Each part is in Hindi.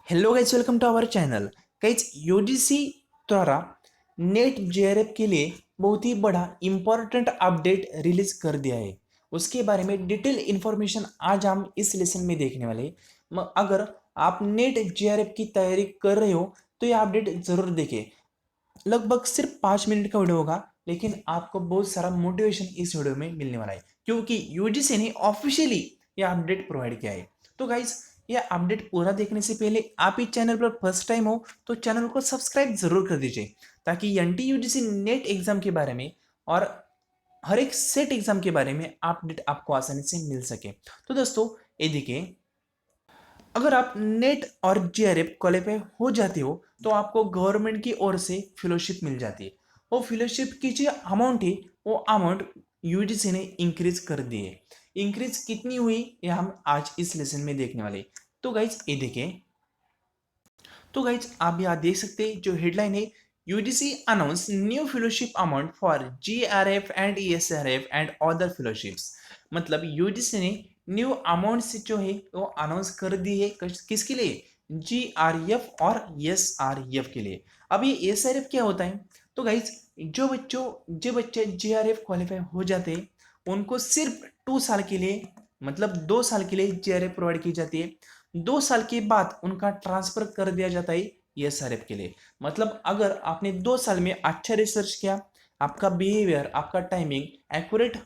Hello guys, welcome to our channel. Guys, UGC द्वारा नेट जेआरएफ के लिए बहुत ही बड़ा इंपॉर्टेंट अपडेट रिलीज कर दिया है। उसके बारे में डिटेल इंफॉर्मेशन आज हम इस लेसन में देखने वाले हैं। अगर आप नेट जेआरएफ की तैयारी कर रहे हो तो ये अपडेट जरूर देखें। लगभग सिर्फ 5 मिनट का वीडियो होगा, लेकिन आपको बहुत सारा मोटिवेशन इस वीडियो में मिलने वाला है, क्योंकि यूजीसी ने ऑफिशियली यह अपडेट प्रोवाइड किया है। तो गाइस, यह अपडेट पूरा देखने से पहले आप इस चैनल पर फर्स्ट टाइम हो तो चैनल को सब्सक्राइब जरूर कर दीजिए, ताकि एनटी यूजीसी नेट एग्जाम के बारे में और हर एक सेट एग्जाम के बारे में अपडेट आपको आसानी से मिल सके। तो दोस्तों, ये देखिए, अगर आप नेट और जेआरएफ क्वालिफाई हो जाते हो तो आपको गवर्नमेंट की ओर से फेलोशिप मिल जाती है। वो फेलोशिप की जो अमाउंट है, वो अमाउंट यूजीसी ने इंक्रीज कर दी है। इंक्रीज कितनी हुई ये हम आज इस लेसन में देखने वाले हैं। तो गाइज, ये देखें। तो गाइज, आप यहाँ देख सकते हैं जो हेडलाइन है, UGC announce new fellowship amount for JRF and ESRF and other fellowships. मतलब यूजीसी ने न्यू अमाउंट से जो है वो अनाउंस कर दी है। किसके लिए? जीआरएफ और एसआरएफ के लिए। अब ये एसआरएफ क्या होता है? तो गाइज, जो बच्चे जीआरएफ क्वालिफाई हो जाते हैं उनको सिर्फ 2 साल के लिए, मतलब 2 साल के लिए जीआरएफ प्रोवाइड की जाती है। 2 साल के बाद उनका ट्रांसफर कर दिया जाता है एसआरएफ के लिए। मतलब अगर आपने 2 साल में अच्छा रिसर्च किया, आपका बिहेवियर, आपका टाइमिंग एक्यूरेट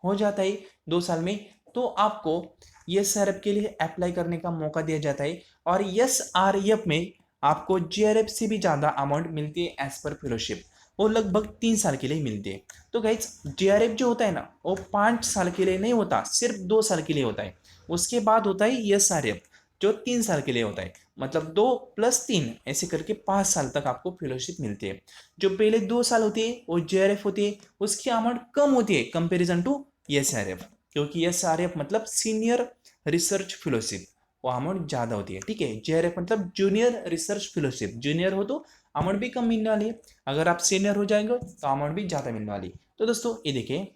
हो जाता है 2 साल में, तो आपको एसआरएफ के लिए अप्लाई करने का मौका दिया जाता है। और एसआरएफ में आपको जीआरएफ से भी ज़्यादा अमाउंट मिलती है एज पर फेलोशिप। वो लगभग 3 साल के लिए मिलती है। तो गाइज, जीआरएफ जो होता है ना, वो 5 साल के लिए नहीं होता, सिर्फ 2 साल के लिए होता है। उसके बाद होता है एसआरएफ, जो 3 साल के लिए होता है। मतलब 2 + 3 ऐसे करके 5 साल तक आपको फेलोशिप मिलती है। जो पहले 2 साल होती है वो जेआरएफ होती है, उसकी अमाउंट कम होती है कंपेरिजन टू एसआरएफ, क्योंकि एसआरएफ मतलब सीनियर रिसर्च फेलोशिप, वो अमाउंट ज़्यादा होती है। ठीक है, जेआरएफ मतलब जूनियर रिसर्च फेलोशिप, जूनियर हो तो अमाउंट भी कम मिलने वाली है, अगर आप सीनियर हो जाएंगे तो अमाउंट भी ज़्यादा मिलने वाली है। तो दोस्तों, ये देखिए,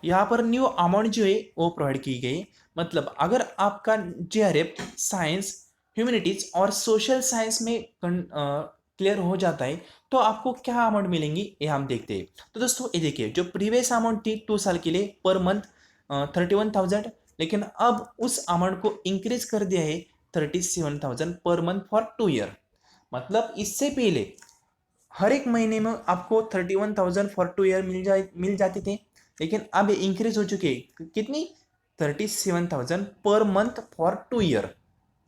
यहाँ पर न्यू अमाउंट जो है वो प्रोवाइड की गई। मतलब अगर आपका जेआरएफ साइंस, ह्यूमैनिटीज और सोशल साइंस में क्लियर हो जाता है तो आपको क्या अमाउंट मिलेंगी ये हम देखते हैं। तो दोस्तों, ये देखिए, जो प्रीवियस अमाउंट थी 2 साल के लिए पर मंथ 31,000, लेकिन अब उस अमाउंट को इंक्रीज कर दिया है 37,000 पर मंथ फॉर 2 ईयर। मतलब इससे पहले हर एक महीने में आपको 31,000 फॉर 2 ईयर मिल जाते थे, लेकिन अब ये इंक्रीज हो चुके हैं। कितनी? 37,000 पर मंथ फॉर 2 ईयर।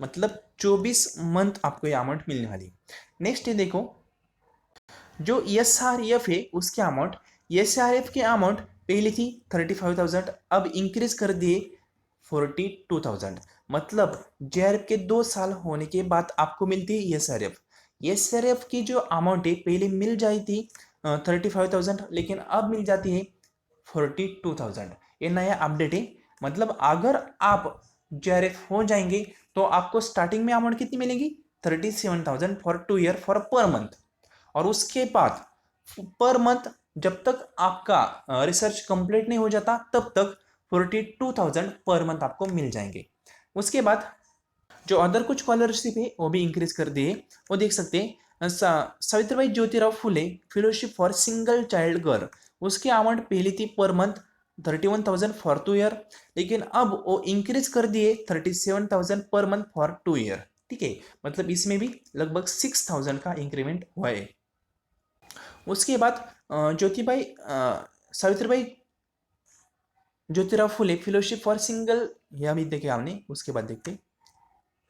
मतलब 24 मंथ आपको ये अमाउंट मिलने वाली। नेक्स्ट ये देखो, जो एस आर एफ है उसके अमाउंट, एस आर एफ की अमाउंट पहले थी 35,000, अब इंक्रीज कर दिए 42,000। मतलब जेआरएफ के 2 साल होने के बाद आपको मिलती है एसआरएफ। एसआरएफ की जो अमाउंट है पहले मिल जाती थी 35,000, लेकिन अब मिल जाती है 42,000। ये नया अपडेट है। मतलब अगर आप जेआरएफ हो जाएंगे तो आपको स्टार्टिंग में अमाउंट कितनी मिलेगी? 37,000 for 2 year for per month. और उसके बाद पर मंथ, जब तक आपका रिसर्च कंप्लीट नहीं हो जाता तब तक 42,000 पर मंथ आपको मिल जाएंगे। उसके बाद जो अदर कुछ स्कॉलरशिप है वो भी इंक्रीज कर दिए। वो देख सकते हैं, Savitribai Jyotirao Phule fellowship for single child girl, उसकी अमाउंट पहली थी पर मंथ 31,000 फॉर 2 ईयर, लेकिन अब वो इंक्रीज कर दिए 37,000 पर मंथ फॉर 2 ईयर। ठीक है, मतलब इसमें भी लगभग 6,000 का इंक्रीमेंट हुआ है। उसके बाद Savitribai Jyotirao Phule fellowship for single, यह भी देखे हमने। उसके बाद देखते,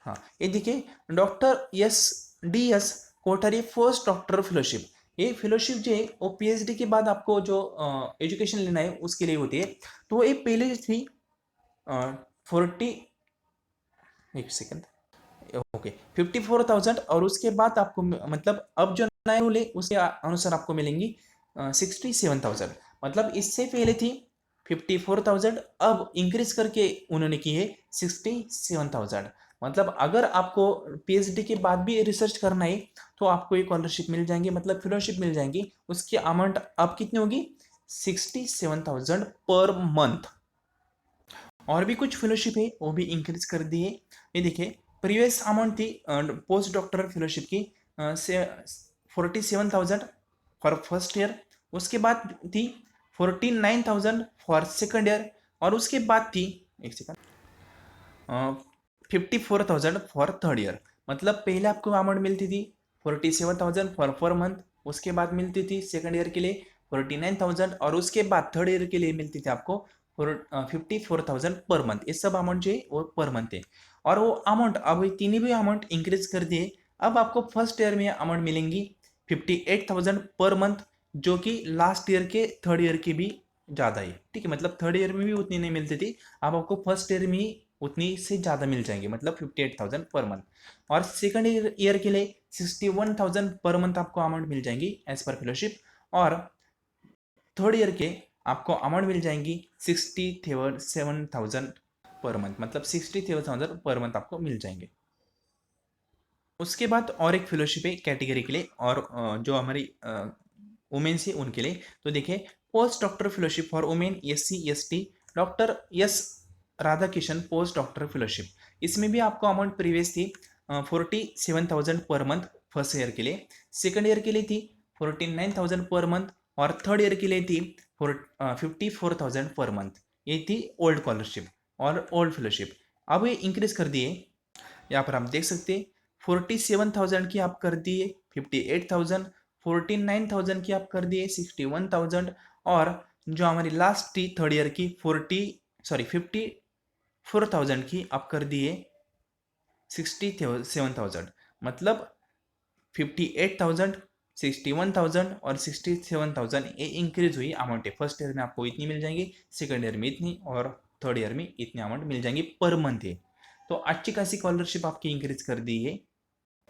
हाँ, ये देखिए, doctor S Kothari first doctor fellowship. ये फेलोशिप जो है वो पीएचडी के बाद आपको जो एजुकेशन लेना है उसके लिए होती है। तो ये पहले थी 40, एक सेकंड, ओके, 54,000, और उसके बाद आपको मतलब अब जो नया रूल है उसके अनुसार आपको मिलेंगी 67,000। मतलब इससे पहले थी 54,000, अब इंक्रीज करके उन्होंने की है 67,000। मतलब अगर आपको पीएचडी के बाद भी रिसर्च करना है तो आपको ये स्कॉलरशिप मिल जाएंगी, मतलब फेलोशिप मिल जाएंगी। उसकी अमाउंट अब कितनी होगी? 67,000 पर मंथ। और भी कुछ फेलोशिप है वो भी इंक्रीज कर दिए। ये देखिए, प्रीवियस अमाउंट थी पोस्ट डॉक्टरल फेलोशिप की 47,000 फॉर फर्स्ट ईयर, उसके बाद थी 49,000 फॉर सेकंड ईयर, और उसके बाद थी, एक सेकंड, 54,000 फॉर थर्ड ईयर। मतलब पहले आपको अमाउंट मिलती थी 47,000 फॉर मंथ, उसके बाद मिलती थी सेकंड ईयर के लिए 49,000, और उसके बाद थर्ड ईयर के लिए मिलती थी आपको 54,000 पर मंथ। ये सब अमाउंट जो है वो पर मंथ है, और वो अमाउंट अब तीनों भी अमाउंट इंक्रीज कर दिए। अब आपको फर्स्ट ईयर में अमाउंट मिलेंगी 58,000 पर मंथ, जो कि लास्ट ईयर के थर्ड ईयर की भी ज़्यादा है। ठीक है, मतलब थर्ड ईयर में भी उतनी नहीं मिलती थी, अब आपको फर्स्ट ईयर में ही उतनी से ज़्यादा मिल जाएंगे, मतलब 58,000 पर मंथ। और सेकंड ईयर के लिए 61,000 पर मंथ आपको अमाउंट मिल जाएंगी एज पर फेलोशिप, और थर्ड ईयर के आपको अमाउंट मिल जाएंगी 67,000 पर मंथ, मतलब 67,000 पर मंथ आपको मिल जाएंगे। उसके बाद और एक फेलोशिप है कैटेगरी के लिए, और जो हमारी वुमेन्स है उनके लिए। तो देखिए, post doctor fellowship for women SC ST, doctor S Radhakishan post doctor fellowship. इसमें भी आपको अमाउंट प्रीवियस थी 47,000 पर मंथ फर्स्ट ईयर के लिए, सेकंड ईयर के लिए थी 49,000 पर मंथ, और थर्ड ईयर के लिए थी 54,000 पर मंथ। ये थी ओल्ड स्कॉलरशिप और ओल्ड फेलोशिप। अब ये इंक्रीज कर दिए, यहाँ पर आप देख सकते हैं 47,000 की आप कर दिए 58,000, 49,000 की आप कर दिए 61,000, और जो हमारी लास्ट थी थर्ड ईयर की 54,000 की आप कर दिए 67,000। मतलब 58,000, 61,000 और 67,000 ये इंक्रीज हुई अमाउंट है। फर्स्ट ईयर में आपको इतनी मिल जाएंगी, सेकंड ईयर में इतनी, और थर्ड ईयर में इतनी अमाउंट मिल जाएंगी पर मंथ है। तो अच्छी खासी स्कॉलरशिप आपकी इंक्रीज कर दी है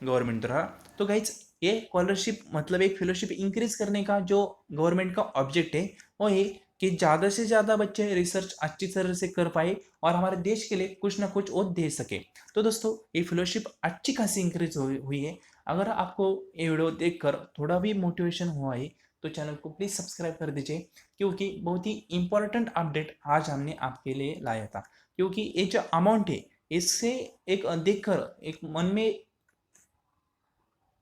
गवर्नमेंट द्वारा। तो गाइज, ये स्कॉलरशिप मतलब एक फेलोशिप इंक्रीज करने का जो गवर्नमेंट का ऑब्जेक्ट है वो है कि ज़्यादा से ज़्यादा बच्चे रिसर्च अच्छी तरह से कर पाए और हमारे देश के लिए कुछ ना कुछ और दे सके। तो दोस्तों, ये फेलोशिप अच्छी खासी इंक्रीज हुई है। अगर आपको ये वीडियो देखकर थोड़ा भी मोटिवेशन हुआ है तो चैनल को प्लीज़ सब्सक्राइब कर दीजिए, क्योंकि बहुत ही इंपॉर्टेंट अपडेट आज हमने आपके लिए लाया था। क्योंकि ये जो अमाउंट है इससे एक देखकर एक मन में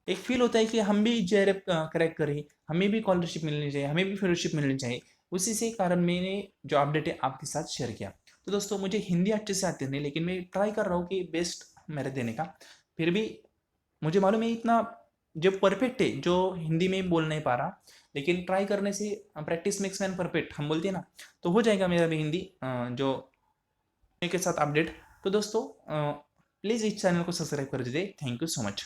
एक फील होता है कि हम भी JRF क्रैक करें, हमें भी स्कॉलरशिप मिलनी चाहिए, हमें भी फेलोशिप मिलनी चाहिए। उसी से कारण मैंने जो अपडेट है आपके साथ शेयर किया। तो दोस्तों, मुझे हिंदी अच्छे से आती नहीं, लेकिन मैं ट्राई कर रहा हूँ कि बेस्ट मेरे देने का। फिर भी मुझे मालूम है इतना जो परफेक्ट है जो हिंदी में बोल नहीं पा रहा, लेकिन ट्राई करने से प्रैक्टिस मेक्स मैन परफेक्ट हम बोलते हैं ना, तो हो जाएगा मेरा भी हिंदी जो के साथ अपडेट। तो दोस्तों, प्लीज़ इस चैनल को सब्सक्राइब कर दीजिए। Thank you so much.